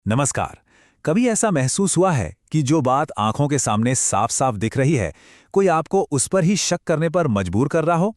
नमस्कार। कभी ऐसा महसूस हुआ है कि जो बात आंखों के सामने साफ साफ दिख रही है, कोई आपको उस पर ही शक करने पर मजबूर कर रहा हो?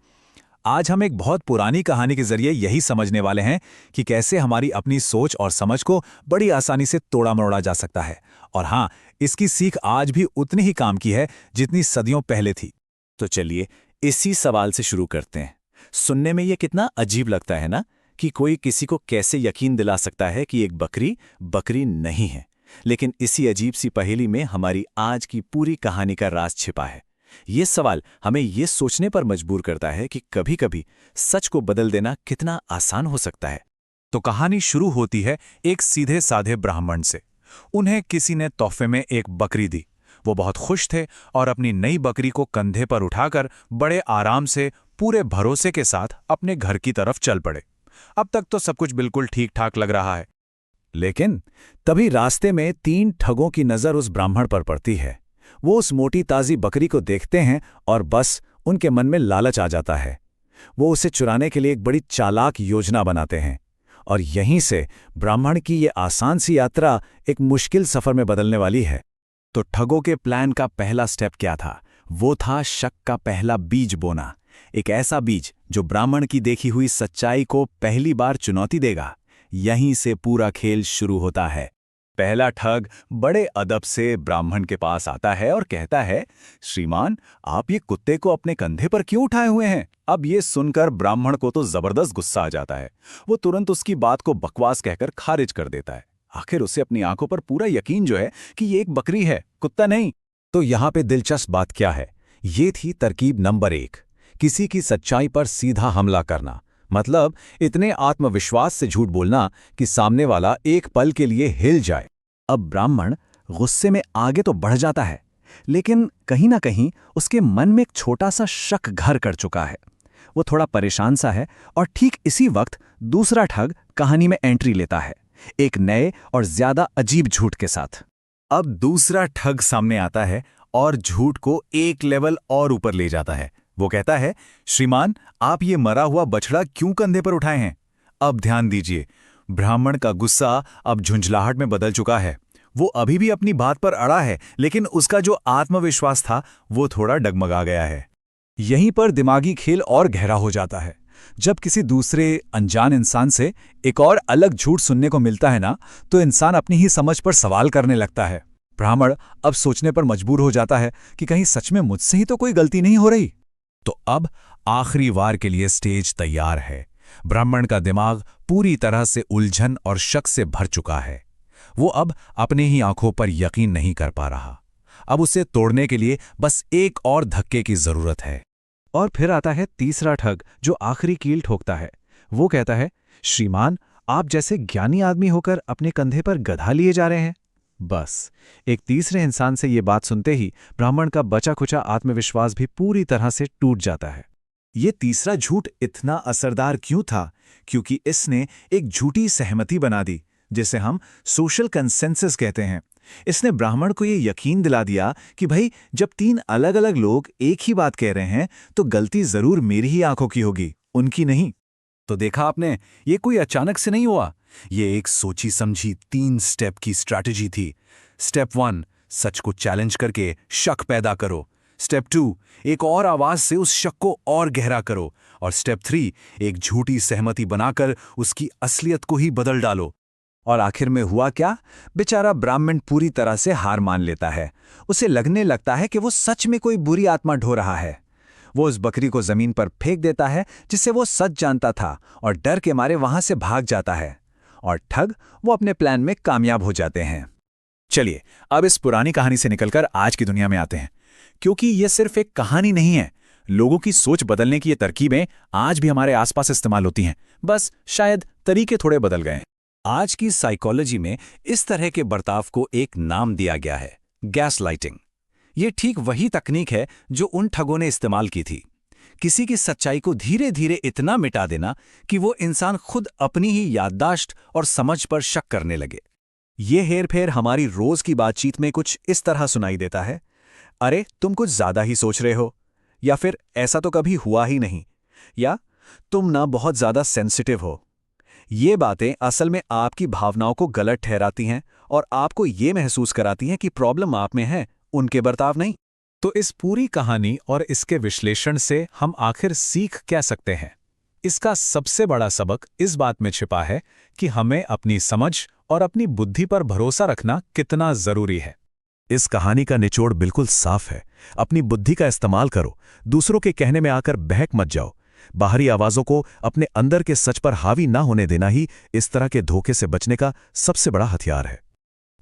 आज हम एक बहुत पुरानी कहानी के जरिए यही समझने वाले हैं कि कैसे हमारी अपनी सोच और समझ को बड़ी आसानी से तोड़ा मरोड़ा जा सकता है। और हाँ, इसकी सीख आज भी उतनी ही काम की है जितनी सदियों पहले थी। तो चलिए इसी सवाल से शुरू करते हैं। सुनने में ये कितना अजीब लगता है ना कि कोई किसी को कैसे यकीन दिला सकता है कि एक बकरी बकरी नहीं है। लेकिन इसी अजीब सी पहेली में हमारी आज की पूरी कहानी का राज छिपा है। ये सवाल हमें ये सोचने पर मजबूर करता है कि कभी-कभी सच को बदल देना कितना आसान हो सकता है। तो कहानी शुरू होती है एक सीधे साधे ब्राह्मण से। उन्हें किसी ने तोहफे में एक बकरी दी। वो बहुत खुश थे और अपनी नई बकरी को कंधे पर उठाकर बड़े आराम से, पूरे भरोसे के साथ अपने घर की तरफ चल पड़े। अब तक तो सब कुछ बिल्कुल ठीक ठाक लग रहा है। लेकिन तभी रास्ते में 3 ठगों की नजर उस ब्राह्मण पर पड़ती है। वो उस मोटी ताजी बकरी को देखते हैं और बस उनके मन में लालच आ जाता है। वो उसे चुराने के लिए एक बड़ी चालाक योजना बनाते हैं। और यहीं से ब्राह्मण की ये आसान सी यात्रा एक मुश्किल सफर में बदलने वाली है। तो ठगों के प्लान का पहला स्टेप क्या था? वो था शक का पहला बीज बोना। एक ऐसा बीज जो ब्राह्मण की देखी हुई सच्चाई को पहली बार चुनौती देगा। यहीं से पूरा खेल शुरू होता है। पहला ठग बड़े अदब से ब्राह्मण के पास आता है और कहता है, श्रीमान, आप ये कुत्ते को अपने कंधे पर क्यों उठाए हुए हैं? अब ये सुनकर ब्राह्मण को तो जबरदस्त गुस्सा आ जाता है। वो तुरंत उसकी बात को बकवास कहकर खारिज कर देता है। आखिर उसे अपनी आंखों पर पूरा यकीन जो है कि ये एक बकरी है, कुत्ता नहीं। तो यहाँ पे दिलचस्प बात क्या है? ये थी तरकीब नंबर 1, किसी की सच्चाई पर सीधा हमला करना। मतलब इतने आत्मविश्वास से झूठ बोलना कि सामने वाला एक पल के लिए हिल जाए। अब ब्राह्मण गुस्से में आगे तो बढ़ जाता है, लेकिन कहीं ना कहीं उसके मन में एक छोटा सा शक घर कर चुका है। वो थोड़ा परेशान सा है और ठीक इसी वक्त दूसरा ठग कहानी में एंट्री लेता है, एक नए और ज्यादा अजीब झूठ के साथ। अब दूसरा ठग सामने आता है और झूठ को एक लेवल और ऊपर ले जाता है। वो कहता है, श्रीमान, आप ये मरा हुआ बछड़ा क्यों कंधे पर उठाए हैं? अब ध्यान दीजिए, ब्राह्मण का गुस्सा अब झुंझलाहट में बदल चुका है। वो अभी भी अपनी बात पर अड़ा है, लेकिन उसका जो आत्मविश्वास था वो थोड़ा डगमगा गया है। यहीं पर दिमागी खेल और गहरा हो जाता है। जब किसी दूसरे अनजान इंसान से एक और अलग झूठ सुनने को मिलता है ना, तो इंसान अपनी ही समझ पर सवाल करने लगता है। ब्राह्मण अब सोचने पर मजबूर हो जाता है कि कहीं सच में मुझसे ही तो कोई गलती नहीं हो रही। तो अब आखिरी वार के लिए स्टेज तैयार है। ब्राह्मण का दिमाग पूरी तरह से उलझन और शक से भर चुका है। वो अब अपने ही आंखों पर यकीन नहीं कर पा रहा। अब उसे तोड़ने के लिए बस एक और धक्के की जरूरत है। और फिर आता है तीसरा ठग जो आखिरी कील ठोकता है। वो कहता है, श्रीमान, आप जैसे ज्ञानी आदमी होकर अपने कंधे पर गधा लिए जा रहे हैं। बस एक तीसरे इंसान से ये बात सुनते ही ब्राह्मण का बचा खुचा आत्मविश्वास भी पूरी तरह से टूट जाता है। ये तीसरा झूठ इतना असरदार क्यों था? क्योंकि इसने एक झूठी सहमति बना दी, जिसे हम सोशल कंसेंसस कहते हैं। इसने ब्राह्मण को ये यकीन दिला दिया कि भाई, जब 3 अलग अलग लोग एक ही बात कह रहे हैं तो गलती जरूर मेरी ही आंखों की होगी, उनकी नहीं। तो देखा आपने, ये कोई अचानक से नहीं हुआ। ये एक सोची समझी 3 स्टेप की स्ट्रैटेजी थी। स्टेप 1, सच को चैलेंज करके शक पैदा करो। स्टेप 2, एक और आवाज से उस शक को और गहरा करो। और स्टेप 3, एक झूठी सहमति बनाकर उसकी असलियत को ही बदल डालो। और आखिर में हुआ क्या? बेचारा ब्राह्मण पूरी तरह से हार मान लेता है। उसे लगने लगता है कि वो सच में कोई बुरी आत्मा ढो रहा है। वो उस बकरी को जमीन पर फेंक देता है जिसे वो सच जानता था, और डर के मारे वहां से भाग जाता है। और ठग वो अपने प्लान में कामयाब हो जाते हैं। चलिए अब इस पुरानी कहानी से निकलकर आज की दुनिया में आते हैं, क्योंकि यह सिर्फ एक कहानी नहीं है। लोगों की सोच बदलने की ये तरकीबें आज भी हमारे आसपास इस्तेमाल होती हैं, बस शायद तरीके थोड़े बदल गए हैं। आज की साइकोलॉजी में इस तरह के बर्ताव को एक नाम दिया गया है, गैसलाइटिंग। ये ठीक वही तकनीक है जो उन ठगों ने इस्तेमाल की थी। किसी की सच्चाई को धीरे धीरे इतना मिटा देना कि वो इंसान खुद अपनी ही याददाश्त और समझ पर शक करने लगे। ये हेरफेर हमारी रोज की बातचीत में कुछ इस तरह सुनाई देता है, अरे तुम कुछ ज्यादा ही सोच रहे हो, या फिर ऐसा तो कभी हुआ ही नहीं, या तुम ना बहुत ज्यादा सेंसिटिव हो। ये बातें असल में आपकी भावनाओं को गलत ठहराती हैं और आपको ये महसूस कराती हैं कि प्रॉब्लम आप में है, उनके बर्ताव नहीं। तो इस पूरी कहानी और इसके विश्लेषण से हम आखिर सीख क्या सकते हैं? इसका सबसे बड़ा सबक इस बात में छिपा है कि हमें अपनी समझ और अपनी बुद्धि पर भरोसा रखना कितना जरूरी है। इस कहानी का निचोड़ बिल्कुल साफ है। अपनी बुद्धि का इस्तेमाल करो, दूसरों के कहने में आकर बहक मत जाओ। बाहरी आवाजों को अपने अंदर के सच पर हावी ना होने देना ही इस तरह के धोखे से बचने का सबसे बड़ा हथियार है।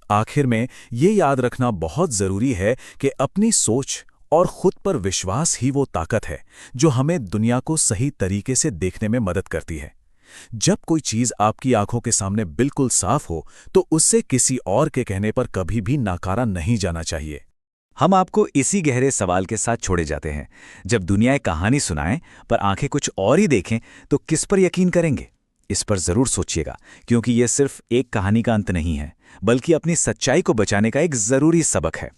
आखिर में ये याद रखना बहुत जरूरी है कि अपनी सोच और खुद पर विश्वास ही वो ताकत है जो हमें दुनिया को सही तरीके से देखने में मदद करती है। जब कोई चीज आपकी आंखों के सामने बिल्कुल साफ हो तो उससे किसी और के कहने पर कभी भी नकारा नहीं जाना चाहिए। हम आपको इसी गहरे सवाल के साथ छोड़े जाते हैं। जब दुनिया एक कहानी सुनाए पर आंखें कुछ और ही देखें तो किस पर यकीन करेंगे? इस पर जरूर सोचिएगा, क्योंकि यह सिर्फ एक कहानी का अंत नहीं है, बल्कि अपनी सच्चाई को बचाने का एक जरूरी सबक है।